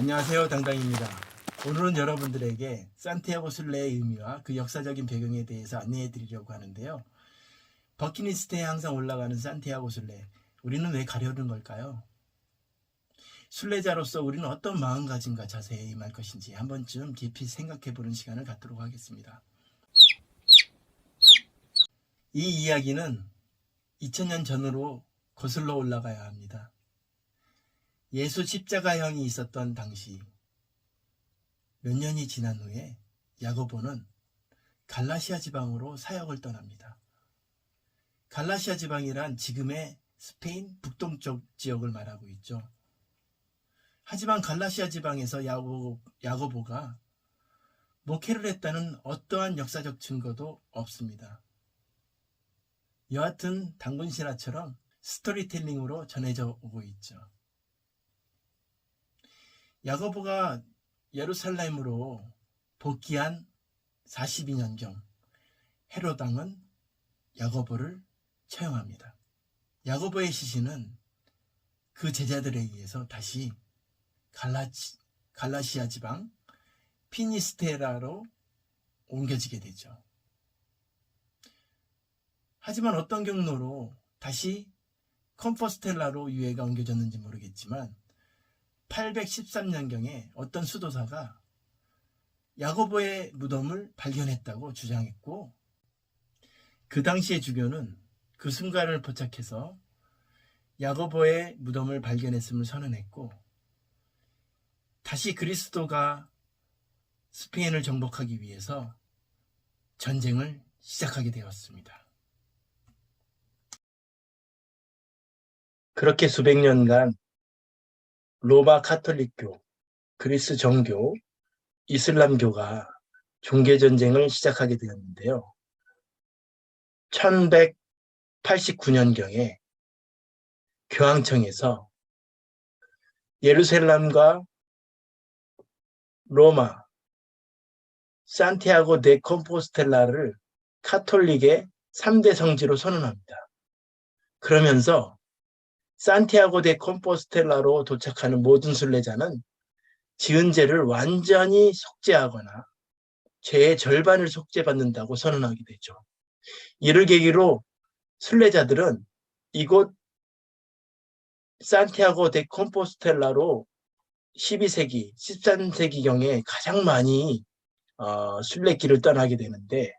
안녕하세요, 당당입니다. 오늘은 여러분들에게 산티아고 순례의 의미와 그 역사적인 배경에 대해서 안내해 드리려고 하는데요. 버킷리스트에 항상 올라가는 산티아고 순례, 우리는 왜 가려는 걸까요? 순례자로서 우리는 어떤 마음가짐과 자세에 임할 것인지 한 번쯤 깊이 생각해 보는 시간을 갖도록 하겠습니다. 이 이야기는 2000년 전으로 거슬러 올라가야 합니다. 예수 십자가형이 있었던 당시, 몇 년이 지난 후에 야고보는 갈라시아 지방으로 사역을 떠납니다. 갈라시아 지방이란 지금의 스페인 북동쪽 지역을 말하고 있죠. 하지만 갈라시아 지방에서 야고보가 목회를 했다는 어떠한 역사적 증거도 없습니다. 여하튼 단군 신화처럼 스토리텔링으로 전해져 오고 있죠. 야고보가 예루살렘으로 복귀한 42년경 헤롯 왕은 야고보를 처형합니다. 야고보의 시신은 그 제자들에 의해서 다시 갈라시아 지방 피니스테라로 옮겨지게 되죠. 하지만 어떤 경로로 다시 컴포스텔라로 유해가 옮겨졌는지 모르겠지만 813년경에 어떤 수도사가 야고보의 무덤을 발견했다고 주장했고, 그 당시의 주교는 그 순간을 포착해서 야고보의 무덤을 발견했음을 선언했고, 다시 그리스도가 스페인을 정복하기 위해서 전쟁을 시작하게 되었습니다. 그렇게 수백 년간 로마 카톨릭교, 그리스 정교, 이슬람교가 종교전쟁을 시작하게 되었는데요. 1189년경에 교황청에서 예루살렘과 로마, 산티아고 데 콤포스텔라를 카톨릭의 3대 성지로 선언합니다. 그러면서 산티아고 데 콤포스텔라로 도착하는 모든 순례자는 지은 죄를 완전히 속죄하거나 죄의 절반을 속죄받는다고 선언하게 되죠. 이를 계기로 순례자들은 이곳 산티아고 데 콤포스텔라로 12세기, 13세기경에 가장 많이 순례길을 떠나게 되는데,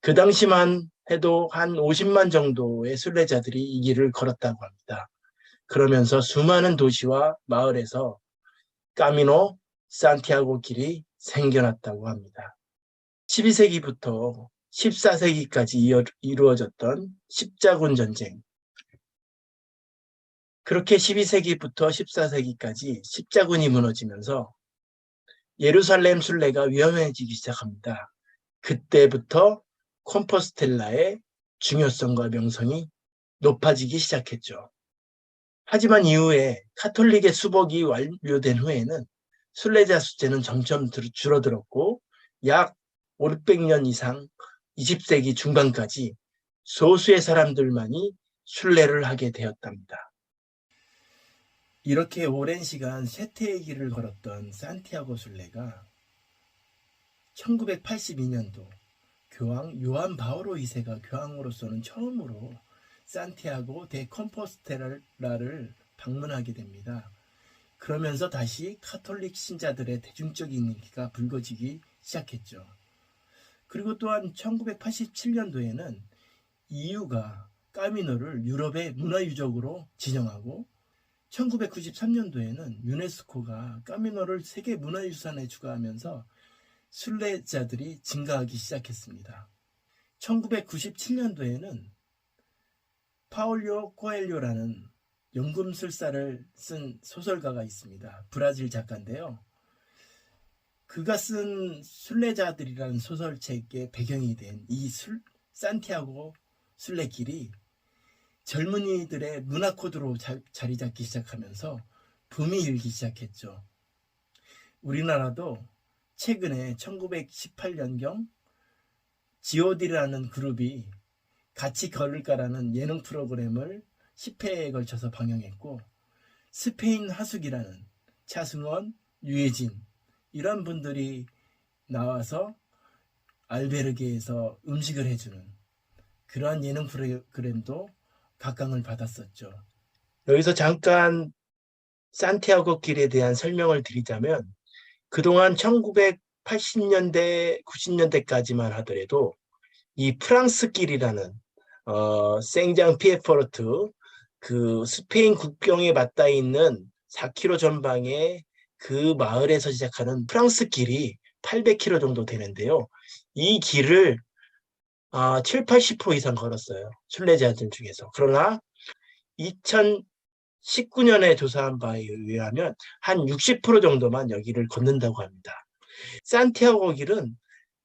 그 당시만 해도 한 50만 정도의 순례자들이 이 길을 걸었다고 합니다. 그러면서 수많은 도시와 마을에서 까미노 산티아고 길이 생겨났다고 합니다. 12세기부터 14세기까지 이루어졌던 십자군 전쟁, 그렇게 12세기부터 14세기까지 십자군이 무너지면서 예루살렘 순례가 위험해지기 시작합니다. 그때부터 콤포스텔라의 중요성과 명성이 높아지기 시작했죠. 하지만 이후에 카톨릭의 수복이 완료된 후에는 순례자 숫자는 점점 줄어들었고, 약 500년 이상 20세기 중반까지 소수의 사람들만이 순례를 하게 되었답니다. 이렇게 오랜 시간 쇠퇴의 길을 걸었던 산티아고 순례가 1982년도 교황 요한 바오로 2세가 교황으로서는 처음으로 산티아고 데 콤포스텔라를 방문하게 됩니다. 그러면서 다시 카톨릭 신자들의 대중적인 인기가 불거지기 시작했죠. 그리고 또한 1987년도에는 EU가 까미노를 유럽의 문화유적으로 지정하고, 1993년도에는 유네스코가 까미노를 세계 문화유산에 추가하면서 순례자들이 증가하기 시작했습니다. 1997년도에는 파울리오 코엘료라는 연금술사를 쓴 소설가가 있습니다. 브라질 작가인데요. 그가 쓴 순례자들이라는 소설책의 배경이 된 이 산티아고 순례길이 젊은이들의 문화 코드로 자리 잡기 시작하면서 붐이 일기 시작했죠. 우리나라도 최근에 1918년경 GOD라는 그룹이 같이 걸을까라는 예능 프로그램을 10회에 걸쳐서 방영했고, 스페인 하숙이라는 차승원, 유해진 이런 분들이 나와서 알베르게에서 음식을 해주는 그러한 예능 프로그램도 각광을 받았었죠. 여기서 잠깐 산티아고 길에 대한 설명을 드리자면 그동안 1980년대, 90년대까지만 하더라도 이 프랑스 길이라는 생장 피에포르트 그 스페인 국경에 맞닿아 있는 4km 전방의 그 마을에서 시작하는 프랑스 길이 800km 정도 되는데요. 이 길을 7, 80% 이상 걸었어요. 순례자들 중에서. 그러나 2019년에 조사한 바에 의하면 한 60% 정도만 여기를 걷는다고 합니다. 산티아고 길은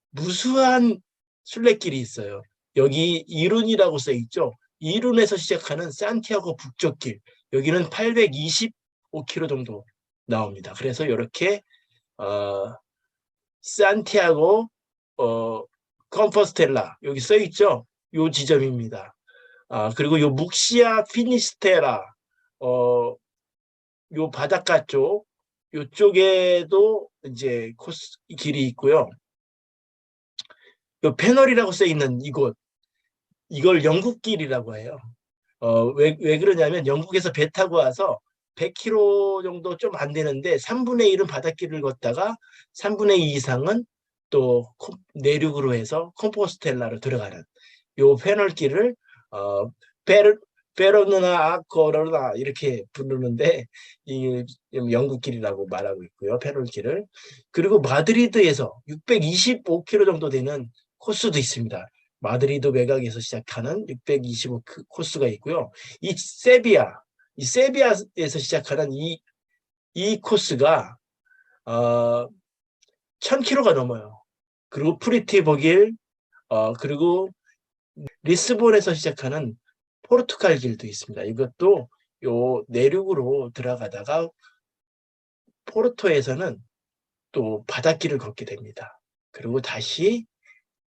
무수한 순례길이 있어요. 여기 이룬이라고 써 있죠. 이룬에서 시작하는 산티아고 북쪽 길. 여기는 825km 정도 나옵니다. 그래서 이렇게 산티아고 컴포스텔라 여기 써 있죠. 요 지점입니다. 그리고 요 묵시아 피니스테라 요 바닷가 쪽 요쪽에도 이제 코스 길이 있고요. 요 패널이라고 써 있는 이곳 이걸 영국길이라고 해요. 왜 그러냐면 영국에서 배 타고 와서 100km 정도 좀 안 되는데 3분의 1은 바닷길을 걷다가 3분의 2 이상은 또 내륙으로 해서 콤포스텔라로 들어가는 요 패널길을 베르 베르누나 아코르나 이렇게 부르는데 이 영국길이라고 말하고 있고요. 패널길을. 그리고 마드리드에서 625km 정도 되는 코스도 있습니다. 마드리드 외곽에서 시작하는 625 코스가 있고요. 이 세비야에서 시작하는 이 코스가 1000km가 넘어요. 그리고 프리티보길 그리고 리스본에서 시작하는 포르투갈 길도 있습니다. 이것도 요 내륙으로 들어가다가 포르토에서는 또 바닷길을 걷게 됩니다. 그리고 다시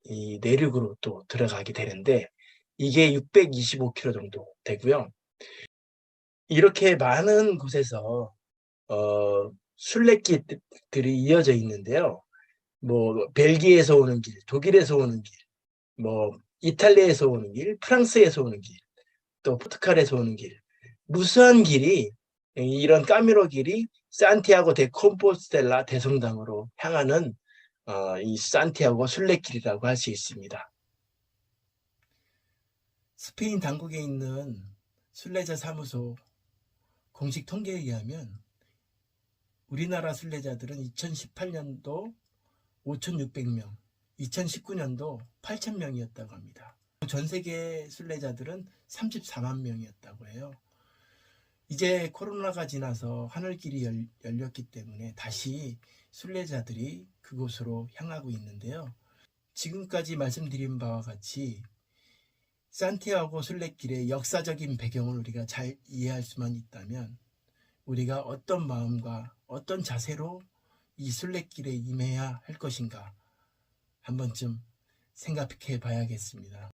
이 내륙으로 또 들어가게 되는데 이게 625km 정도 되고요. 이렇게 많은 곳에서 순례길들이 이어져 있는데요. 뭐 벨기에에서 오는 길, 독일에서 오는 길, 뭐 이탈리아에서 오는 길, 프랑스에서 오는 길, 또 포르투갈에서 오는 길, 무수한 길이 이런 까미로 길이 산티아고 데 콤포스텔라 대성당으로 향하는 이 산티아고 순례길이라고 할 수 있습니다. 스페인 당국에 있는 순례자 사무소 공식 통계에 의하면 우리나라 순례자들은 2018년도 5,600명, 2019년도 8,000명이었다고 합니다. 전 세계 순례자들은 34만 명이었다고 해요. 이제 코로나가 지나서 하늘길이 열렸기 때문에 다시 순례자들이 그곳으로 향하고 있는데요. 지금까지 말씀드린 바와 같이 산티아고 순례길의 역사적인 배경을 우리가 잘 이해할 수만 있다면 우리가 어떤 마음과 어떤 자세로 이 순례길에 임해야 할 것인가 한 번쯤 생각해 봐야겠습니다.